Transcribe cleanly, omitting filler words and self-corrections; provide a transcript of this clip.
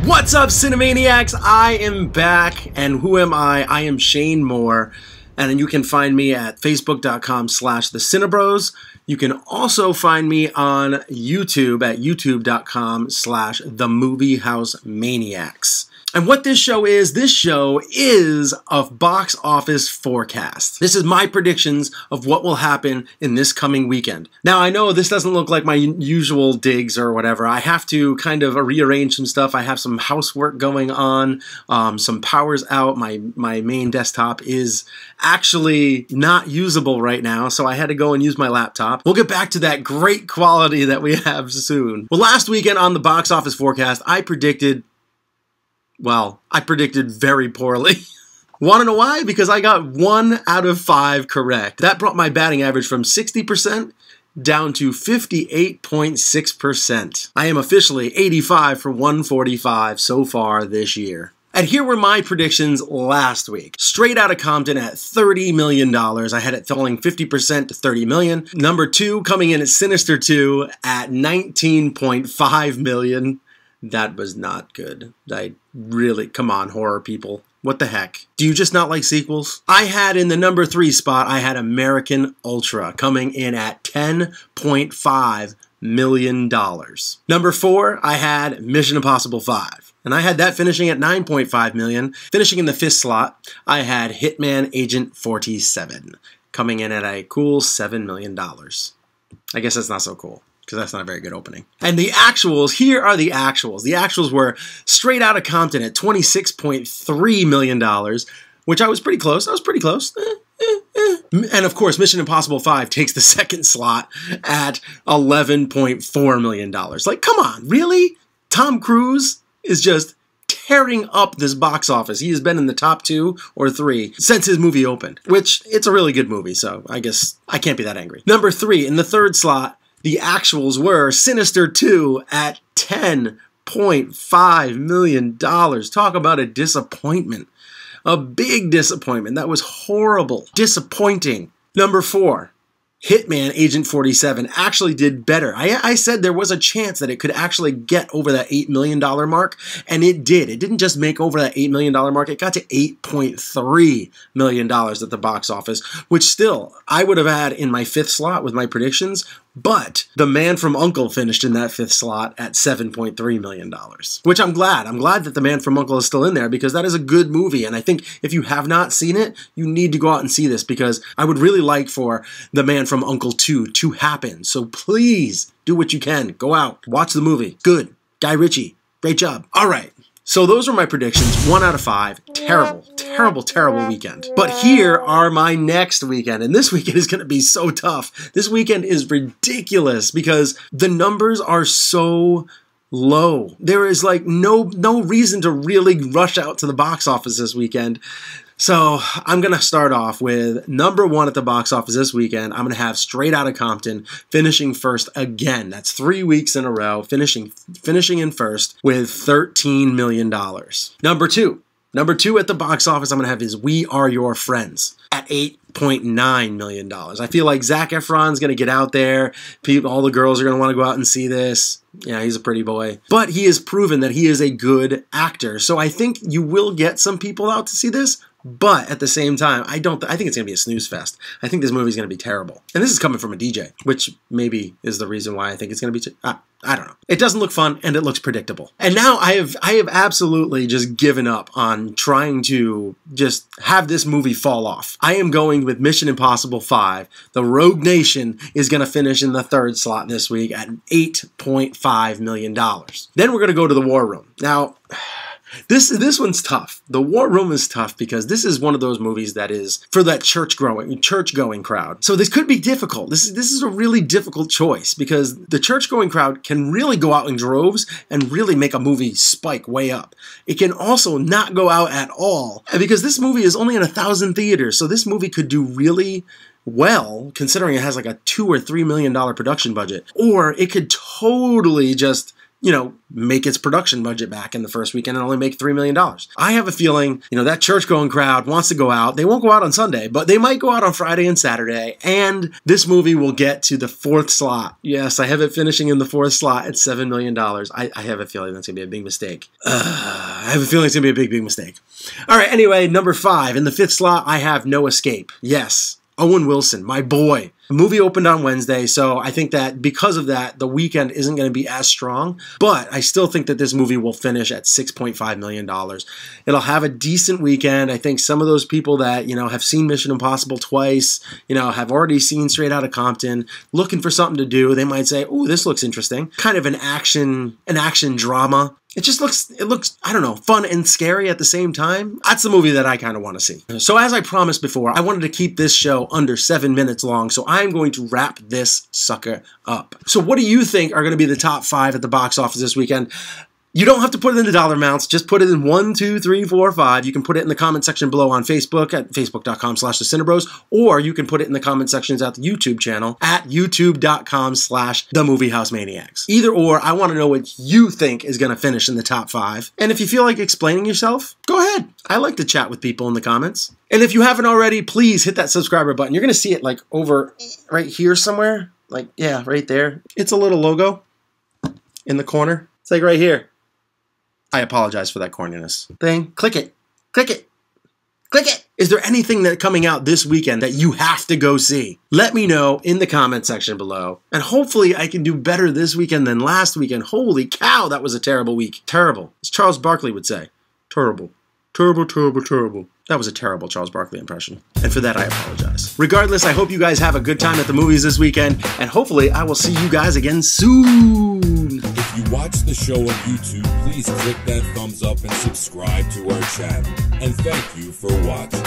What's up, Cinemaniacs? I am back, and who am I? I am Shane Moore, and you can find me at facebook.com/thecinebros. You can also find me on YouTube at youtube.com/themovieHouseManiacs. And what this show is a box office forecast. This is my predictions of what will happen in this coming weekend. Now, I know this doesn't look like my usual digs or whatever. I have to kind of rearrange some stuff. I have some housework going on, some power's out. My main desktop is actually not usable right now, so I had to go and use my laptop. We'll get back to that great quality that we have soon. Well, last weekend on the box office forecast, I predicted very poorly. Want to know why? Because I got 1 out of 5 correct. That brought my batting average from 60% down to 58.6%. I am officially 85 for 145 so far this year. And here were my predictions last week. Straight Outta Compton at $30 million. I had it falling 50% to $30 million. Number 2 coming in at Sinister 2 at $19.5 million. That was not good. Come on, horror people. What the heck? Do you just not like sequels? I had in the number 3 spot, I had American Ultra coming in at $10.5 million. Number 4, I had Mission Impossible 5. And I had that finishing at $9.5 million. Finishing in the 5th slot, I had Hitman Agent 47 coming in at a cool $7 million. I guess that's not so cool, because that's not a very good opening. And the actuals, here are the actuals. The actuals were Straight Outta Compton at $26.3 million, which I was pretty close. And of course, Mission Impossible 5 takes the 2nd slot at $11.4 million. Like, come on, really? Tom Cruise is just tearing up this box office. He has been in the top 2 or 3 since his movie opened, which it's a really good movie, so I guess I can't be that angry. Number 3, in the 3rd slot, the actuals were Sinister 2 at $10.5 million. Talk about a disappointment. A big disappointment. That was horrible. Disappointing. Number 4, Hitman Agent 47 actually did better. I said there was a chance that it could actually get over that $8 million mark, and it did. It didn't just make over that $8 million mark. It got to $8.3 million at the box office, which still I would have had in my 5th slot with my predictions, but The Man from U.N.C.L.E. finished in that 5th slot at $7.3 million, which I'm glad. I'm glad that The Man from U.N.C.L.E. is still in there, because that is a good movie, and I think if you have not seen it, you need to go out and see this, because I would really like for The Man from U.N.C.L.E. 2 to happen. So please do what you can. Go out, watch the movie. Good. Guy Ritchie, great job. All right. So those are my predictions. 1 out of 5. Terrible weekend. But here are my next weekend. And this weekend is going to be so tough. This weekend is ridiculous because the numbers are so low. There is like no reason to really rush out to the box office this weekend. So I'm going to start off with number 1 at the box office this weekend. I'm going to have Straight Outta Compton finishing first again. That's 3 weeks in a row, finishing in first with $13 million. Number 2 at the box office I'm going to have is We Are Your Friends at $8.9 million. I feel like Zac Efron's going to get out there. All the girls are going to want to go out and see this. Yeah, he's a pretty boy. But he has proven that he is a good actor. So I think you will get some people out to see this. But at the same time, I think it's going to be a snooze fest. I think this movie's going to be terrible. And this is coming from a DJ, which maybe is the reason why I think it's going to be... I don't know. It doesn't look fun, and it looks predictable. And now I have absolutely just given up on trying to just have this movie fall off. I am going with Mission Impossible 5. The Rogue Nation is going to finish in the 3rd slot this week at $8.5 million. Then we're going to go to The War Room. Now... This one's tough. The War Room is tough because this is one of those movies that is for that church-going crowd. So this could be difficult. This is a really difficult choice because the church-going crowd can really go out in droves and really make a movie spike way up. It can also not go out at all because this movie is only in 1,000 theaters. So this movie could do really well, considering it has like a $2 or $3 million production budget, or it could totally just make its production budget back in the first weekend and only make $3 million. I have a feeling, that church-going crowd wants to go out. They won't go out on Sunday, but they might go out on Friday and Saturday, and this movie will get to the 4th slot. Yes, I have it finishing in the 4th slot at $7 million. I have a feeling that's going to be a big mistake. I have a feeling it's going to be a big, big mistake. All right, anyway, number 5. In the 5th slot, I have No Escape. Yes, Owen Wilson, my boy. The movie opened on Wednesday, so I think that because of that, the weekend isn't going to be as strong, but I still think that this movie will finish at $6.5 million. It'll have a decent weekend. I think some of those people that, have seen Mission Impossible twice, have already seen Straight Outta Compton, looking for something to do, they might say, "Ooh, this looks interesting." Kind of an action drama. It looks, I don't know, fun and scary at the same time. That's the movie that I kind of want to see. So as I promised before, I wanted to keep this show under 7 minutes long, so I'm going to wrap this sucker up. So what do you think are going to be the top 5 at the box office this weekend? You don't have to put it in the dollar amounts. Just put it in 1, 2, 3, 4, 5. You can put it in the comment section below on Facebook at facebook.com/thecinebros, or you can put it in the comment sections at the YouTube channel at youtube.com/themoviehousemaniacs. Either or, I want to know what you think is going to finish in the top 5. And if you feel like explaining yourself, go ahead. I like to chat with people in the comments. And if you haven't already, please hit that subscriber button. You're going to see it like over right here somewhere. Like, yeah, right there. It's a little logo in the corner. It's like right here. I apologize for that corniness thing. Click it. Click it. Click it. Is there anything that's coming out this weekend that you have to go see? Let me know in the comment section below. And hopefully I can do better this weekend than last weekend. Holy cow, that was a terrible week. Terrible. As Charles Barkley would say. Terrible. Terrible, terrible, terrible. That was a terrible Charles Barkley impression. And for that, I apologize. Regardless, I hope you guys have a good time at the movies this weekend. And hopefully I will see you guys again soon. If you watch the show on YouTube, please click that thumbs up and subscribe to our channel. And thank you for watching.